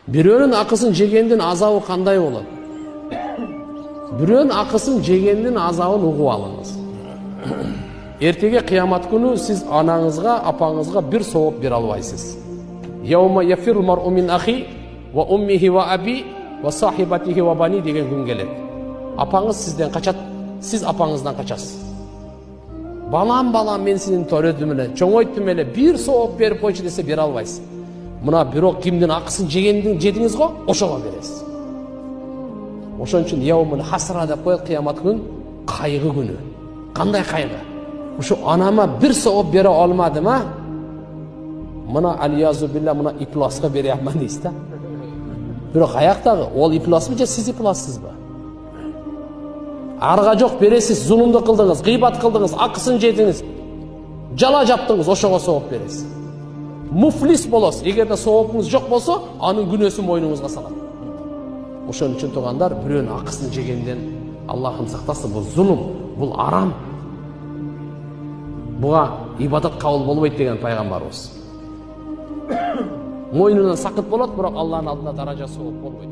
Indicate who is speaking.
Speaker 1: Бирөөнүн акысын жегендин азабы кандай болот? Бирөөнүн акысын жегендин азабын угуп алыңыз. Эртеге кыямат күнү сиз анаңызга, апаңызга бир сооп бере албайсыз. Яума яфирул мар'у мин ахи ва уммихи ва аби ва сахибатихи ва бани деген күн келет. Апаңыз сизден качат, сиз апаңыздан качасыз. Балам мен сенин төрөдүм эле, чоңойттум эле, бир сооп берип койчу десе бере албайсыз. Мына бирок кимдин акысын жедиңиз го, ошого бересиз. Ошон үчүн яумул хасра деп коет, кыямат күн кайгы күнү. Кандай кайгы? Ушу анама бир сооп бере алмадым, а? Мына алиязу билла, мына ипласка бере алман дейсиз да. Бирок аяктагы ол ипласмы же сиз иплассызбы? Арга жок, бересиз, зулумду кылдыңыз, гыйбат кылдыңыз, акысын жедиңиз, жала жаптыңыз, ошого сооп бересиз. Муфлис болосуз. Эгерде соопуңуз жок болсо, анын күнөөсүн мойнуңузга салат. Ошон үчүн туугандар, бирөөнүн акысын жегенден Аллахым сактасын, бул зулум, бул арам. Буга ибадат кабыл болбойт деген пайгамбарыбыз. Мойнунан сакыт болот, бирок Аллахтын алдында даражасы болбойт.